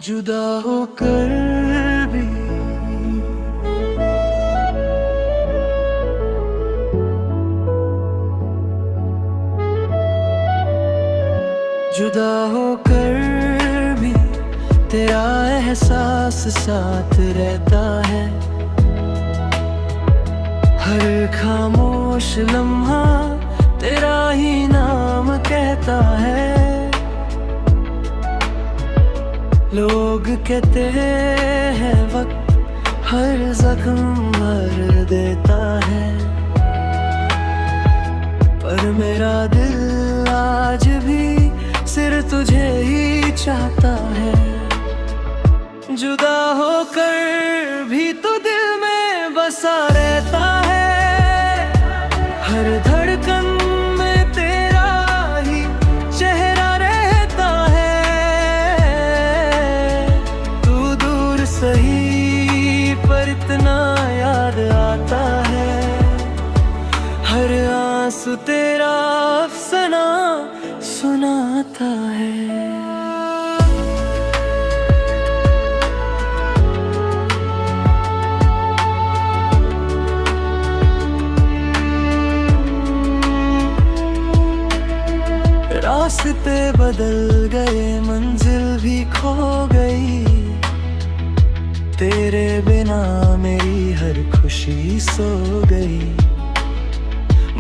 जुदा होकर भी जुदा होकर भी तेरा एहसास साथ रहता है। हर खामोश लम्हा तेरा ही नाम कहता है। लोग कहते हैं वक्त हर जख्म भर देता है, पर मेरा दिल आज भी सिर्फ तुझे ही चाहता है। जुदा होकर भी तू दिल में बसा रहता है। हर धड़कन में तेरा ही चेहरा रहता है। तू दूर सही पर इतना याद आता है। हर आंसू तेरा अफसाना सुनाता है। रास्ते बदल गए, मंजिल भी खो गई। तेरे बिना मेरी हर खुशी सो गई।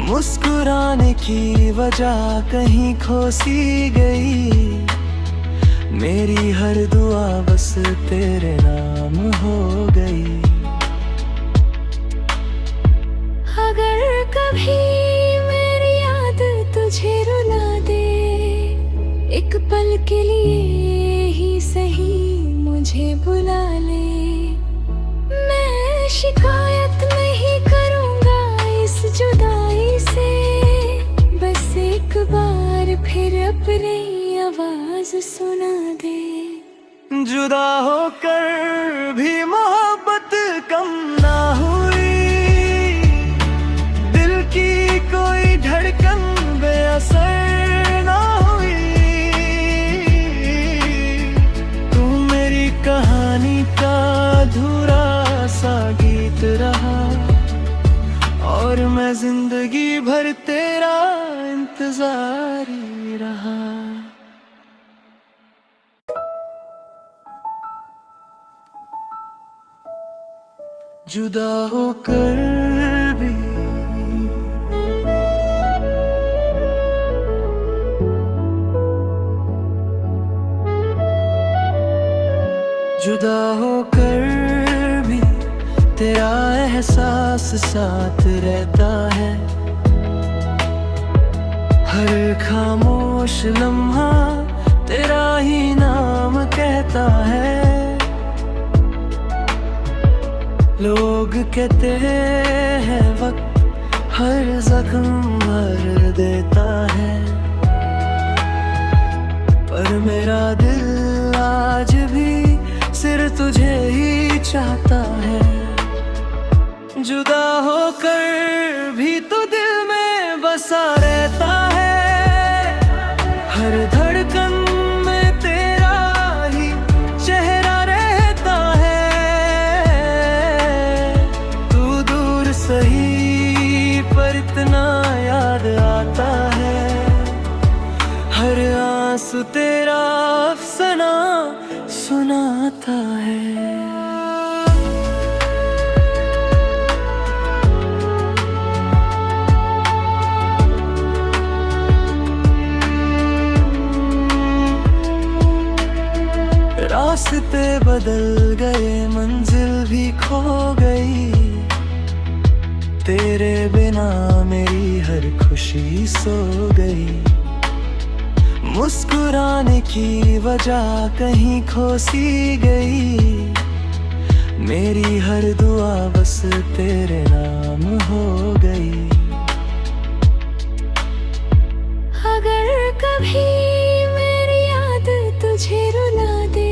मुस्कुराने की वजह कहीं खो सी गई। मेरी हर दुआ बस तेरे नाम हो गई। अगर कभी मेरी याद तुझे रुला दे, एक पल के लिए ही सही मुझे बुला ले। मैं शिकायत नहीं करूँगा इस जुदाई से, बस एक बार फिर अपनी आवाज सुना दे। जुदा होकर भी मोहब्बत कम ना हुई। दिल की कोई धड़कन बेअसर ना हुई। तू मेरी कहानी का अधूरा सा गीत रहा, और मैं जिंदगी भर तेरा इंतजारी रहा। जुदा होकर भी जुदा होकर भी तेरा एहसास साथ रहता है। हर खामोश लम्हा तेरा ही नाम कहता है। लोग कहते हैं वक्त हर जख्म भर देता है, पर मेरा दिल आज भी सिर्फ तुझे ही चाहता है। जुदा होकर भी तू दिल में बसा रहता है। हर धड़कन में तेरा ही चेहरा रहता है। तू दूर सही पर इतना याद आता है। हर आंसू तेरा अफसाना सुनाता है। रास्ते बदल गए, मंजिल भी खो गई। तेरे बिना मेरी हर खुशी सो गई। मुस्कुराने की वजह कहीं खो सी गई। मेरी हर दुआ बस तेरे नाम हो गई। अगर कभी मेरी याद तुझे रुला दे,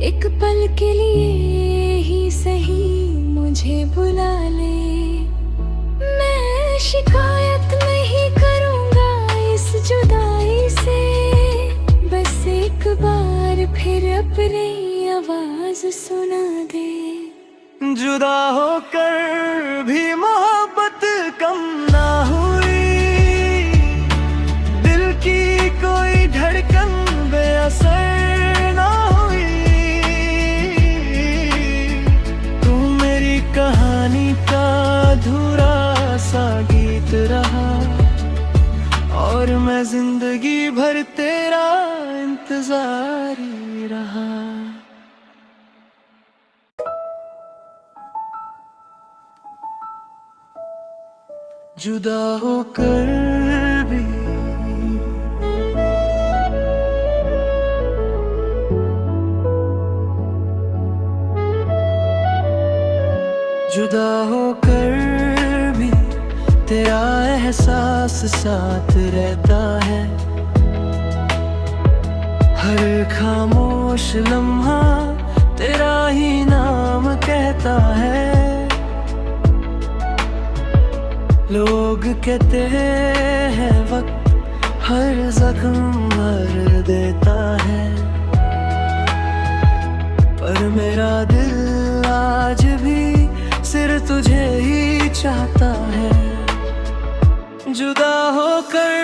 एक पल के लिए ही सही मुझे बुला ले। मैं शिकायत नहीं करूँगा इस जुदाई से, बस एक बार फिर अपनी जुदा होकर भी मोहब्बत कम ना हुई, दिल की कोई धड़कन बेअसर ना हुई। तू मेरी कहानी का अधूरा सा गीत रहा, और मैं जिंदगी भर तेरा इंतजारी रहा। जुदा होकर भी जुदा होकर भी तेरा एहसास साथ रहता है। हर खामोश लम्हा तेरा ही नाम कहता है। लोग कहते हैं वक्त हर जख्म भर देता है, पर मेरा दिल आज भी सिर्फ तुझे ही चाहता है। जुदा होकर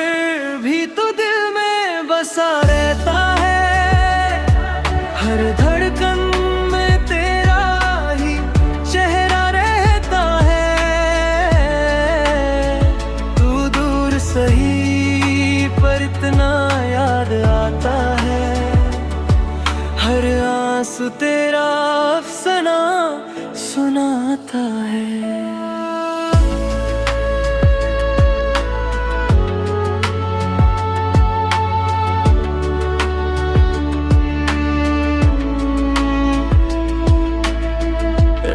भी तो दिल में बसा रहता है। हर धड़कन में तेरा ही चेहरा रहता है। तू दूर सही पर इतना याद आता है। हर आंसू तेरा अफसाना सुनाता है।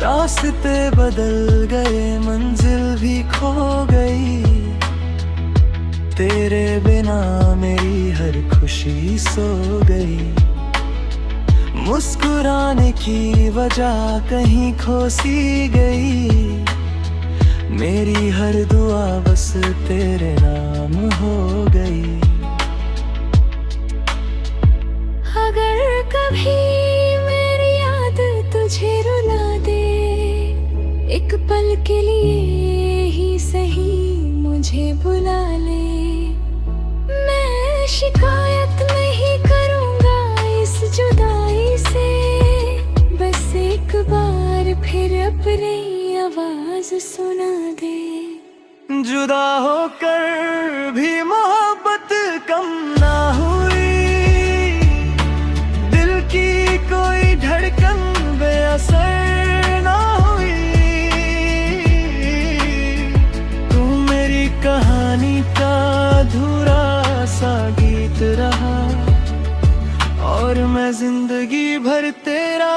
रास्ते बदल गए, मंजिल भी खो गई। तेरे बिना मेरी हर खुशी सो गई। मुस्कुराने की वजह कहीं खो सी गई। मेरी हर दुआ बस तेरे नाम हो गई। अगर कभी मेरी याद तुझे रुला दे, एक पल के लिए ही सही मुझे बुला ले। मैं शिकायत नहीं करूँगा इस जुदाई से, बस एक बार फिर अपनी आवाज सुना दे। जुदा होकर भी मोहब्बत कम ना हुई, दिल की कोई धड़कन बेअसर ना हुई। तू मेरी कहानी का अधूरा सा गीत रहा, और मैं जिंदगी भर तेरा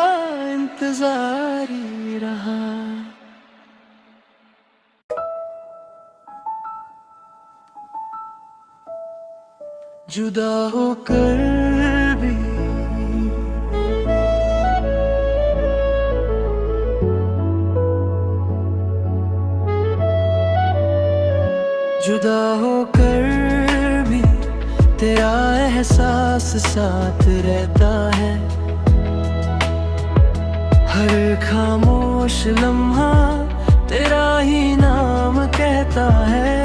इंतजारी रहा। जुदा होकर भी जुदा होकर भी तेरा एहसास साथ रहता है। हर खामोश लम्हा तेरा ही नाम कहता है।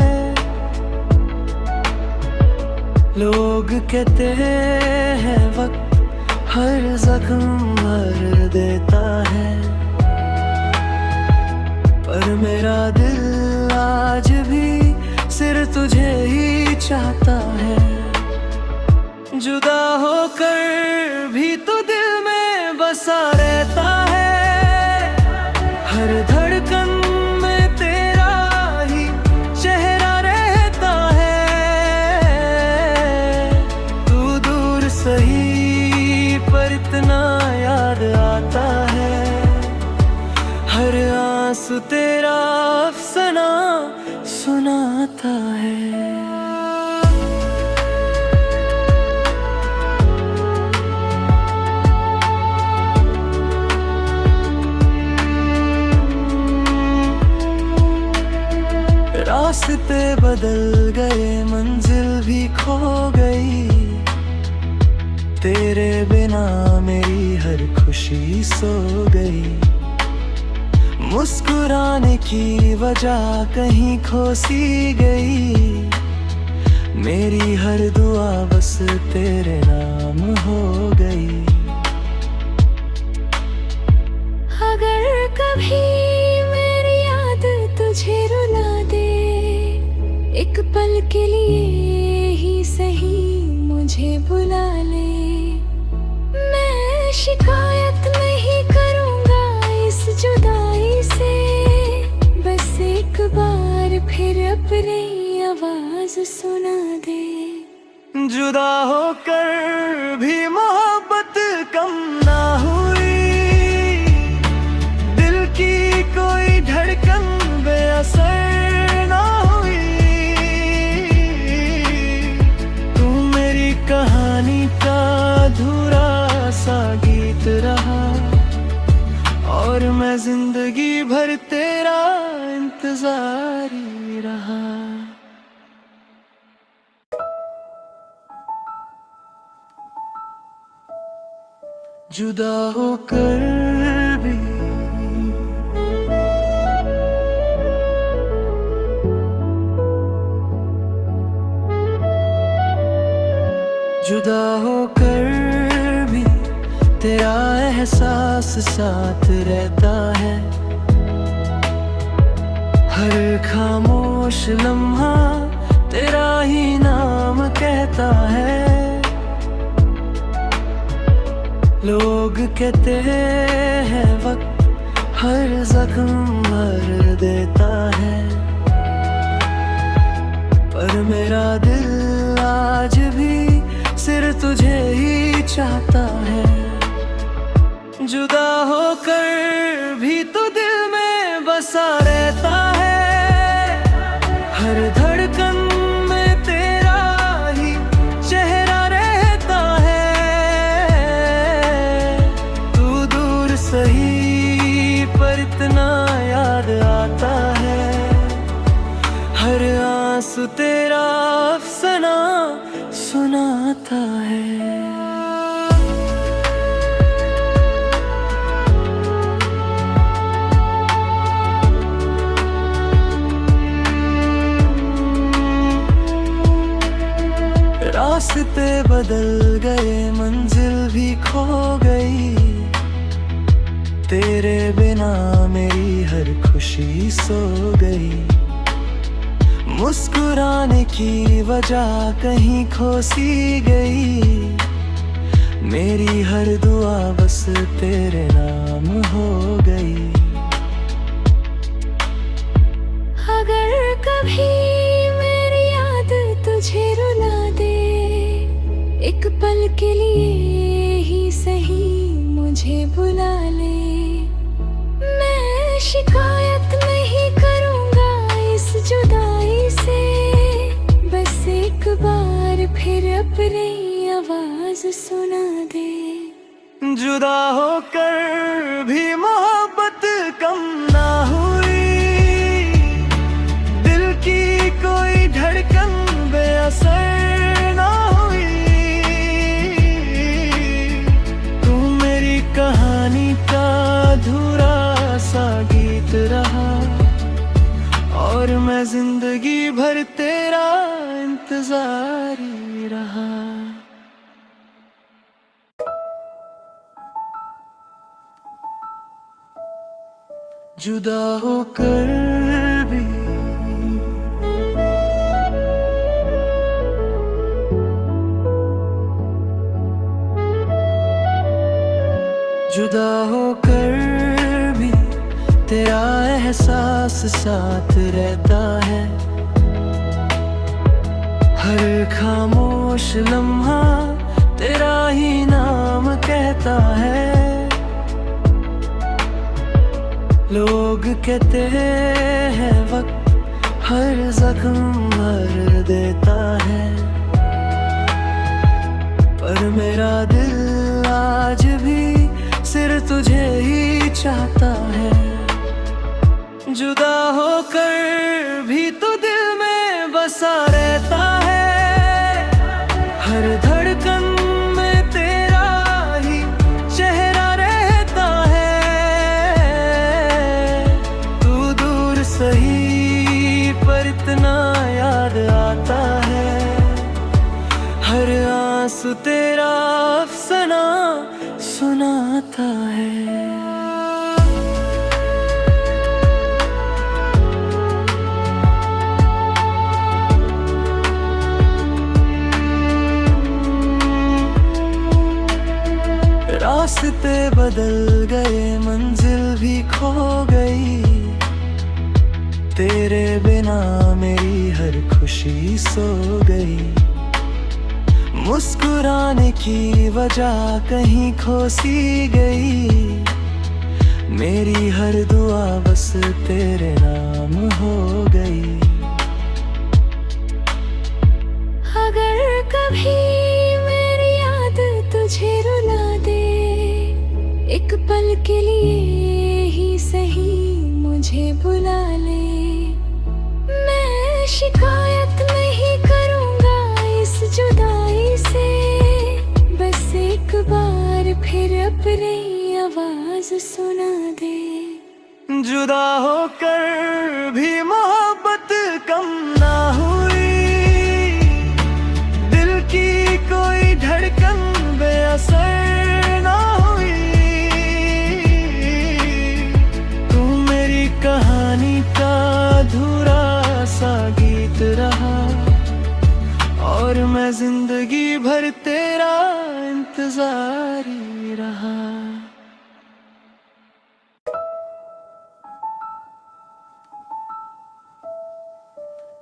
लोग कहते हैं वक्त हर जख्म भर देता है, पर मेरा दिल आज भी सिर्फ तुझे ही चाहता है। जुदा होकर भी तो दिल में बसा रहता है। हर धड़कन में तेरा ही चेहरा रहता है। तू दूर सही पर इतना याद आता है। हर आंसू तेरा अफसाना सुनाता है। रास्ते बदल गए, मंजिल भी खो गई। तेरे बिना मेरी हर खुशी सो गई। मुस्कुराने की वजह कहीं खो सी गई, मेरी हर दुआ बस तेरे नाम हो गई। अगर कभी मेरी याद तुझे रुला दे, एक पल के लिए ही सही मुझे बुला ले। मैं शिकायत नहीं करूँगा इस जुदाई से, बस एक बार फिर अपनी आवाज सुना दे। जुदा होकर भी मोहब्बत कम ना हुई, दिल की कोई धड़कन बेअसर ना हुई। तू मेरी कहानी का अधूरा सा गीत रहा, और मैं जिंदगी भर तेरा इंतजारी रहा। जुदा होकर भी जुदा होकर भी तेरा एहसास साथ रहता है। हर खामोश लम्हा तेरा ही नाम कहता है। लोग कहते हैं वक्त हर जख्म भर देता है, पर मेरा दिल आज भी सिर्फ तुझे ही चाहता है। जुदा होकर भी तो दिल में बसा रहता है, हर धड़कन में तेरा ही चेहरा रहता है। तू दूर सही पर इतना याद आता है, हर आंसू तेरा अफसाना सुनाता है। रास्ते बदल गए, मंजिल भी खो गई, तेरे बिना मेरी हर खुशी सो गई। मुस्कुराने की वजह कहीं खो सी गई, मेरी हर दुआ बस तेरे नाम हो गई। अगर कभी मेरी याद तुझे रुला दे, एक पल के लिए ही सही मुझे बुला ले। मैं शिकायत नहीं करूँगा इस जुदाई से, बस एक बार फिर अपनी आवाज सुना दे। जुदा होकर भी मोहब्बत कम ना हुई, दिल की कोई धड़कन बेअसर ना हुई। तू मेरी कहानी का अधूरा सा गीत रहा, और मैं जिंदगी भर तेरा इंतजारी रहा। जुदा होकर भी जुदा होकर भी तेरा एहसास साथ रहता है। हर खामोश लम्हा तेरा ही नाम कहता है। लोग कहते हैं वक्त हर जख्म भर देता है, पर मेरा दिल आज भी सिर्फ तुझे ही चाहता है। जुदा होकर भी तो दिल में बसा रहता है, हर धड़कन में तेरा ही चेहरा रहता है। आंसू तेरा अफसाना सुनाता है। रास्ते बदल गए, मंजिल भी खो गई, तेरे बिना मेरी हर खुशी सो गई। मुस्कुराने की वजह कहीं खो सी गई, मेरी हर दुआ बस तेरे नाम हो गई। अगर कभी मेरी याद तुझे रुला दे, एक पल के लिए ही सही मुझे बुला ले। मैं शिकायत नहीं करूँगा इस जुदाई से, बस एक बार फिर अपनी आवाज सुना दे। जुदा होकर भी मोहब्बत कम ना हुई, दिल की कोई धड़कन बेअसर ना हुई। तू मेरी कहानी का अधूरा सा गीत रहा, और मैं जिंदगी भर तेरा इंतजारी रहा।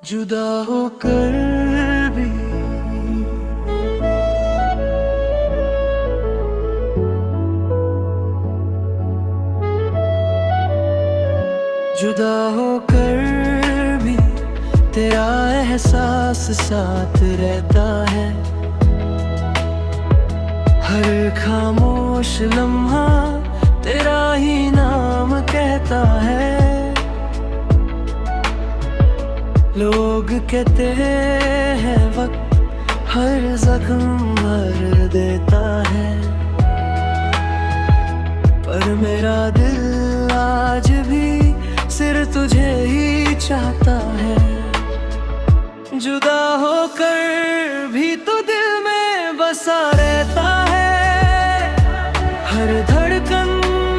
जुदा होकर भी जुदा होकर भी तेरा एहसास साथ रहता है। हर खामोश लम्हा तेरा ही नाम कहता है। लोग कहते हैं वक्त हर जख्म भर देता है, पर मेरा दिल आज भी सिर्फ तुझे ही चाहता है। जुदा होकर भी तो दिल में बसा रहता है, हर धड़कन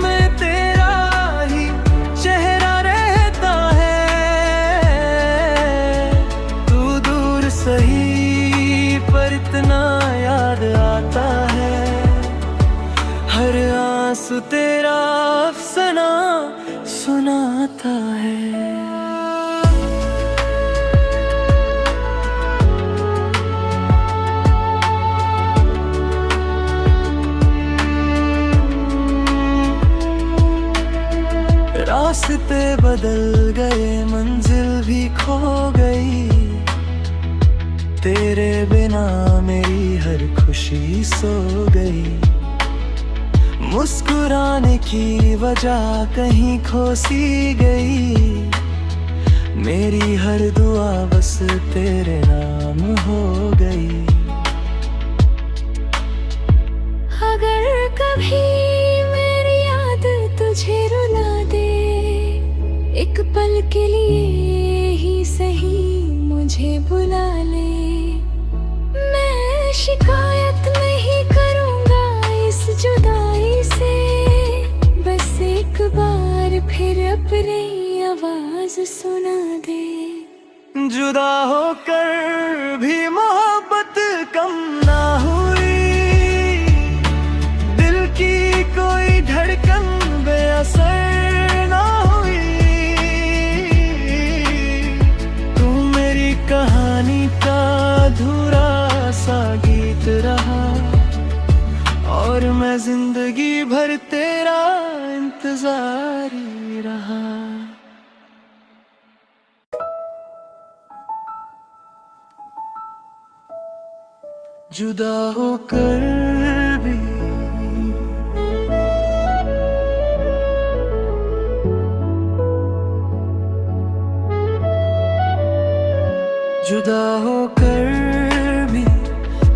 में तेरा ही चेहरा रहता है। तू दूर सही पर इतना याद आता है, हर आंसू तेरा अफसाना सुनाता है। रास्ते बदल गए, मंजिल भी खो गई, तेरे बिना मेरी हर खुशी सो गई। मुस्कुराने की वजह कहीं खो सी गई, मेरी हर दुआ बस तेरे नाम हो गई। अगर कभी मेरी याद तुझे रुला दे, एक पल के लिए ही सही मुझे बुला ले। मैं शिकायत नहीं करूँगा इस जुदाई से, बस एक बार फिर अपनी आवाज सुना दे। जुदा होकर भी मोहब्बत कम ना हुई, दिल की कोई धड़कन बेअसर ना हुई। तू मेरी कहानी का अधूरा सा गीत रहा, और मैं जिंदगी भर तेरा इंतजारी रहा। जुदा होकर भी जुदा होकर भी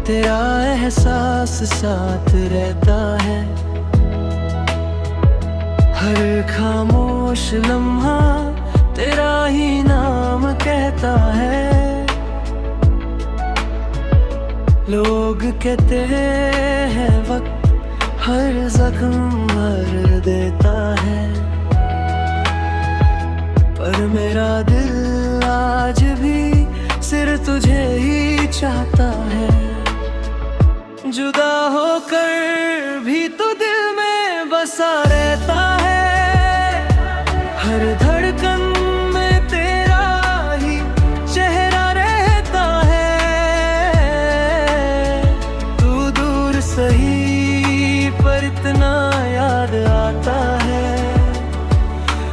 तेरा एहसास साथ रहता है। हर खामोश लम्हा तेरा ही नाम कहता है। लोग कहते हैं वक्त हर जख्म भर देता है, पर मेरा दिल आज भी सिर्फ तुझे ही चाहता है। जुदा होकर भी तू दिल में बसा रहता है, हर धड़कन में तेरा ही चेहरा रहता है। तू दूर सही पर इतना याद आता है,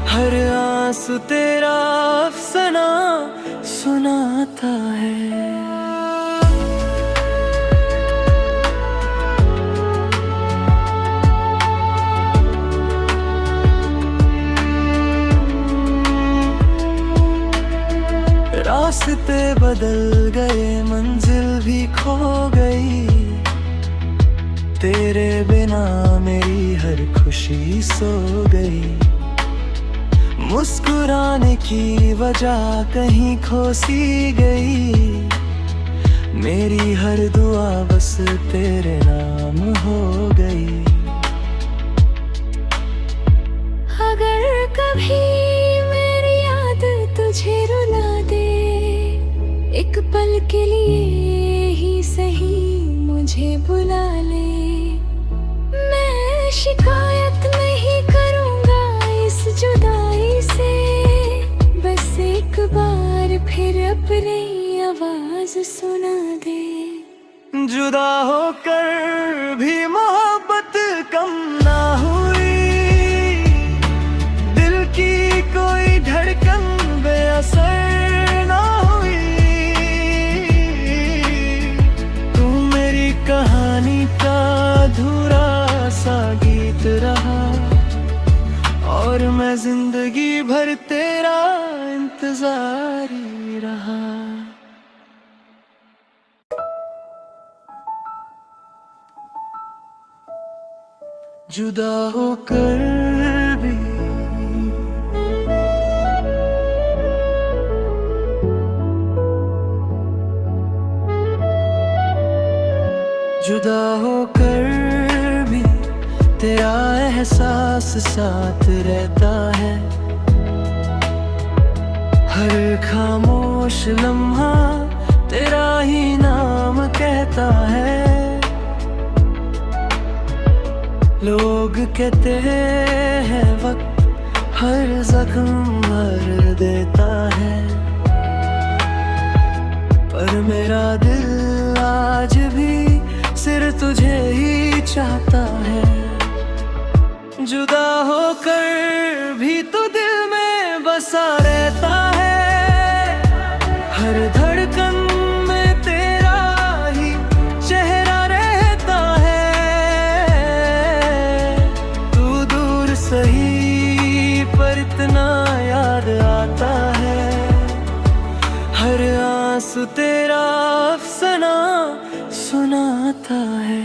हर आंसू तेरा अफसाना सुनाता है। रास्ते बदल गए, मंजिल भी खो गई, तेरे बिना मेरी हर खुशी सो गई। मुस्कुराने की वजह कहीं खो सी गई, मेरी हर दुआ बस तेरे नाम हो गई। अगर कभी मेरी याद तुझे रुला दे, एक पल के लिए ही सही मुझे बुला ले। मैं शिकायत नहीं करूँगा इस जुदाई से, बस एक बार फिर अपनी आवाज सुना दे। जुदा होकर भी मोहब्बत कम ना हुई, दिल की कोई धड़कन बेअसर ना हुई। तू मेरी कहानी का अधूरा सा गीत रहा, और मैं जिंदगी भर तेरा इंतजारी रहा। जुदा होकर भी जुदा होकर भी तेरा एहसास साथ रहता है, हर खामोश लम्हा तेरा ही नाम कहता है। लोग कहते हैं वक्त हर जख्म भर देता है, पर मेरा दिल आज भी सिर्फ तुझे ही चाहता है। जुदा होकर भी तू दिल में बसा रहता है, हर धड़कन में तेरा ही चेहरा रहता है। तू दूर सही पर इतना याद आता है, हर आंसू तेरा अफसाना सुनाता है।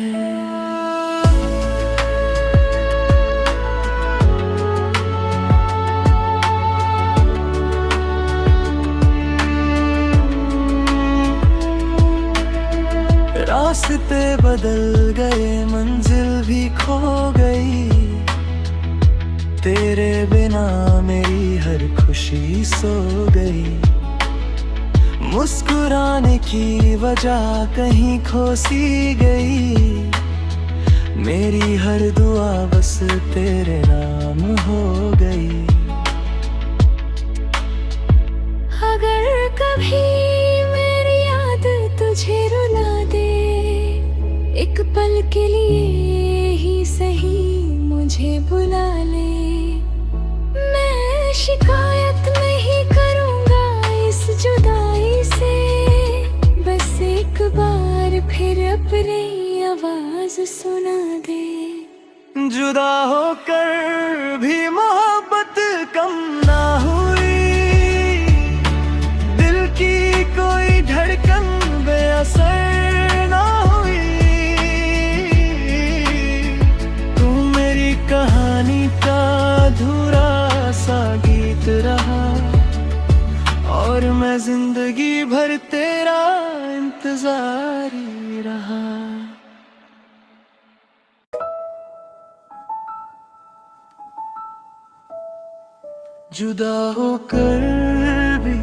रास्ते बदल गए, मंजिल भी खो गई, तेरे बिना मेरी हर खुशी सो गई। मुस्कुराने की वजह कहीं खो सी गई, मेरी हर दुआ बस तेरे नाम हो गई। अगर कभी मेरी याद तुझे रुला दे, एक पल के लिए ही सही मुझे बुला ले। मैं शिकायत नहीं करूँगा इस जुदाई से, बस एक बार फिर अपनी आवाज सुना दे। जुदा होकर भी मोहब्बत कम ना हुई, दिल की कोई धड़कन बेअसर ना हुई। तू मेरी कहानी का अधूरा सा गीत रहा, और मैं जिंदगी भर तेरा इंतजारी रहा। जुदा होकर भी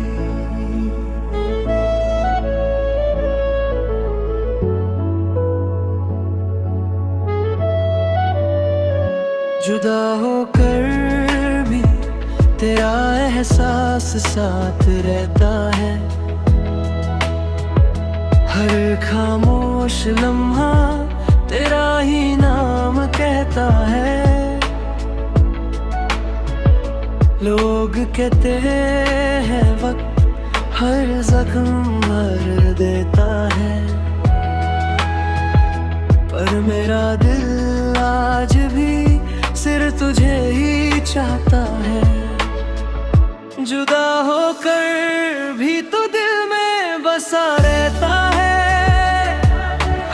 जुदा होकर भी तेरा एहसास साथ रहता है। हर खामोश लम्हा तेरा ही नाम कहता है। लोग कहते हैं वक्त हर जख्म भर देता है, पर मेरा दिल आज भी सिर्फ तुझे ही चाहता है। जुदा होकर भी तो दिल में बसा रहता है।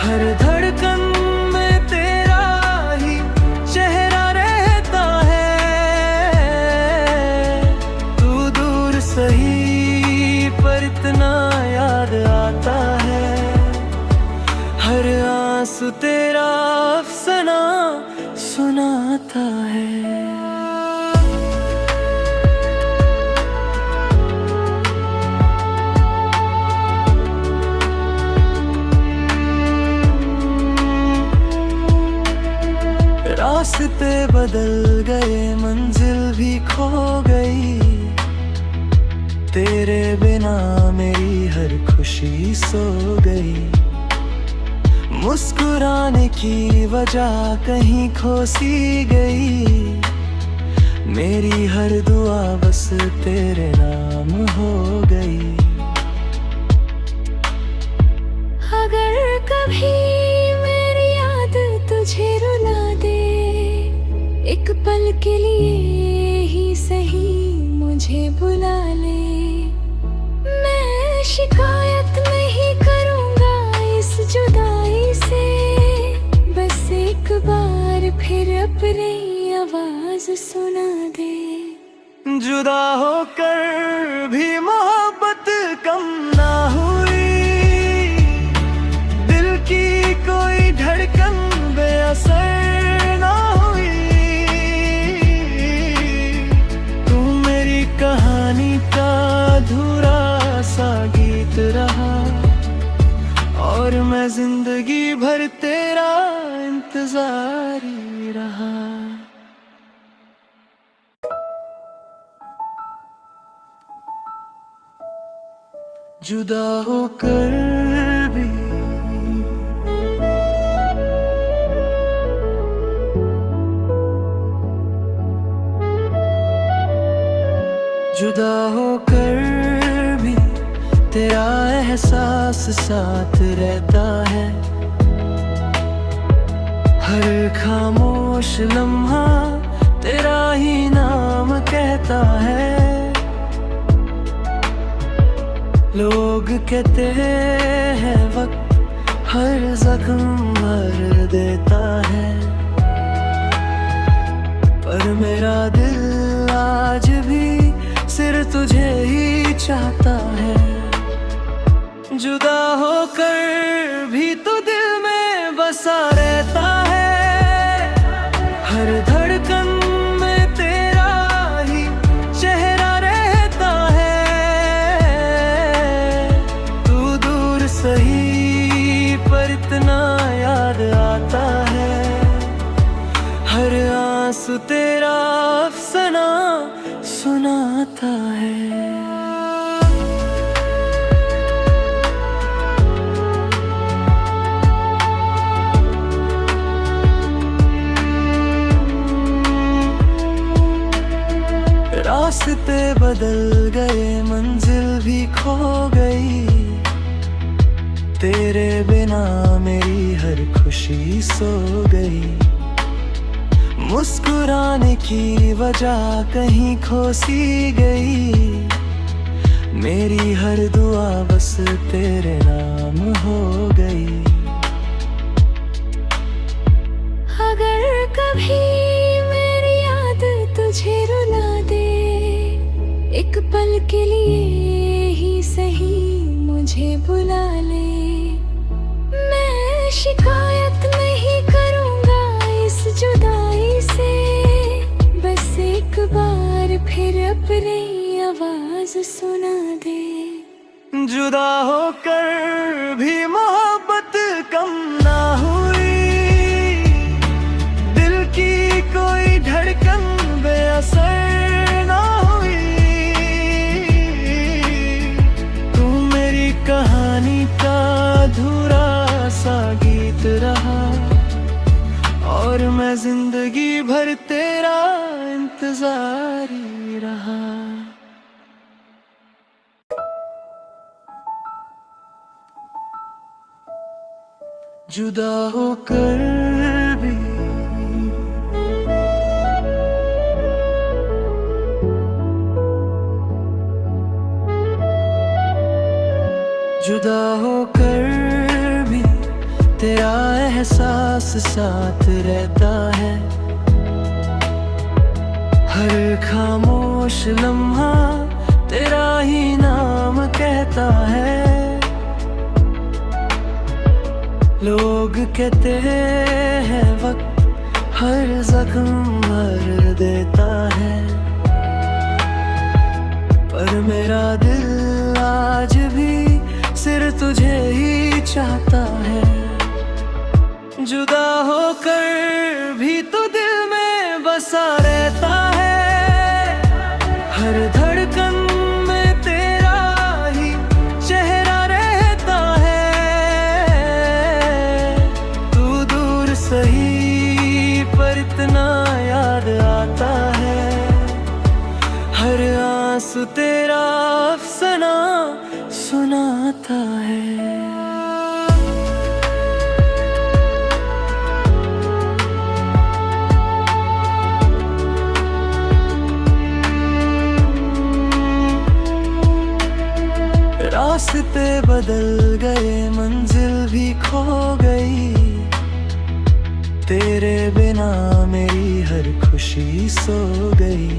हर धड़कन में तेरा ही चेहरा रहता है। तू दूर सही पर इतना याद आता है। हर आंसू तेरा अफसाना सुनाता है। रास्ते बदल गए, मंजिल भी खो गई। तेरे बिना मेरी हर खुशी सो गई। मुस्कुराने की वजह कहीं खो सी गई। मेरी हर दुआ बस तेरे नाम हो गई। अगर कभी मेरी याद तुझे रुला दे, एक पल के लिए ही सही मुझे बुला ले। मैं शिकायत नहीं करूँगा इस जुदाई से, बस एक बार फिर अपनी आवाज सुना दे। जुदा होकर भी मोहब्बत कम ना हुई। दिल की कोई धड़कन बेअसर ना हुई। तू मेरी कहानी का अधूरा सा गीत रहा, और मैं जिंदगी भर तेरा इंतजारी रहा। जुदा होकर भी जुदा होकर भी तेरा एहसास साथ रहता है। हर खामोश लम्हा तेरा ही नाम कहता है। लोग कहते हैं वक्त हर जख्म भर देता है, पर मेरा दिल आज भी सिर्फ तुझे ही चाहता है। जुदा होकर भी तो दिल में बसा रहता है। हर धड़कन में तेरा ही चेहरा रहता है। तू दूर सही पर इतना याद आता है। हर आंसू तेरा अफसाना सुनाता है। रास्ते बदल गए, मंजिल भी खो गई। तेरे बिना मेरी हर खुशी सो गई। मुस्कुराने की वजह कहीं खो सी गई। मेरी हर दुआ बस तेरे नाम हो गई। अगर कभी मेरी याद तुझे रुला दे, एक पल के लिए ही सही मुझे बुला ले। मैं अपनी आवाज सुना दे। जुदा होकर भी मोहब्बत कम ना हुई, दिल की कोई धड़कन बेअसर ना हुई। तू मेरी कहानी का अधूरा सा गीत रहा, और मैं जिंदगी भर तेरा इंतजारी रहा। जुदा होकर भी जुदा होकर भी तेरा एहसास साथ रहता है। हर खामोश लम्हा तेरा ही नाम कहता है। लोग कहते हैं वक्त हर जख्म भर देता है, पर मेरा दिल आज भी सिर्फ तुझे ही चाहता है। जुदा होकर भी तू दिल में बसा रहता है। हर धड़कन में तेरा ही चेहरा रहता है। तू दूर सही पर इतना याद आता है। हर आंसू तेरा अफसाना सुनाता है। रास्ते बदल गए, मंजिल भी खो गई। तेरे बिना मेरी हर खुशी सो गई।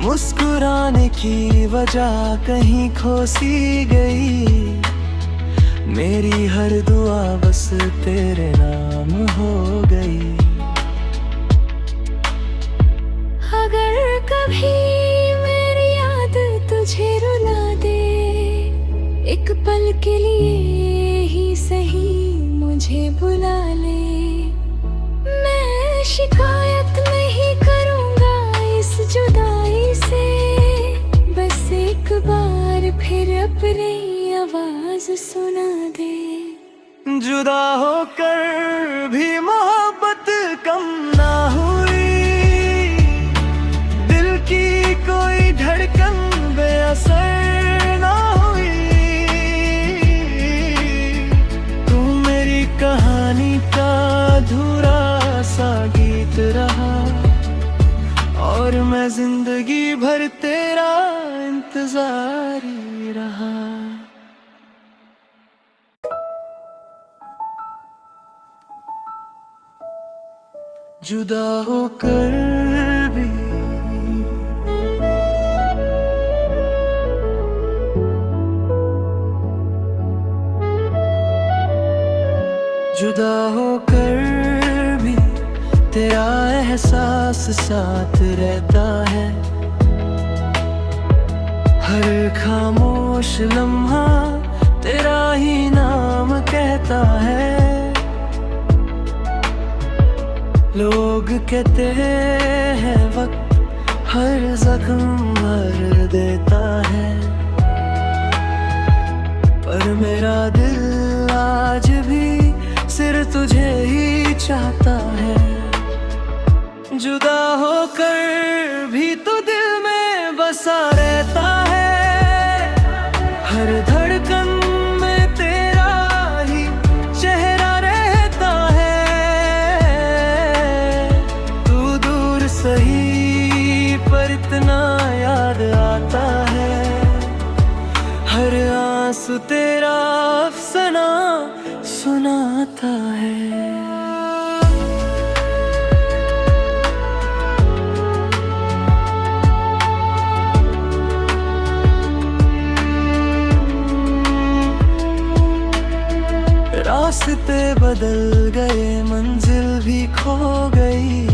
मुस्कुराने की वजह कहीं खो सी गई। मेरी हर दुआ बस तेरे नाम हो गई। अगर कभी मेरी याद तुझे रुला दे, एक पल के लिए ही सही मुझे बुला ले। मैं शिकायत नहीं करूँगा इस जुदाई से, बस एक बार फिर अपनी आवाज सुना दे। जुदा होकर भी मोहब्बत कम ना हुई, दिल की कोई धड़कन बेअसर ना हुई। तू मेरी कहानी का अधूरा सा गीत रहा, और मैं जिंदगी भर तेरा इंतजारी रहा। जुदा होकर भी जुदा होकर भी तेरा एहसास साथ रहता है। हर खामोश लम्हा तेरा ही नाम कहता है। लोग कहते हैं वक्त हर जख्म भर देता है, पर मेरा दिल आज भी सिर्फ तुझे ही चाहता है। जुदा होकर भी तू दिल में बसा रहता है। हर धड़कन में तेरा ही चेहरा रहता है। तू दूर सही पर इतना याद आता है। हर आंसू तेरा अफसाना सुनाता है। रास्ते बदल गए, मंजिल भी खो गई।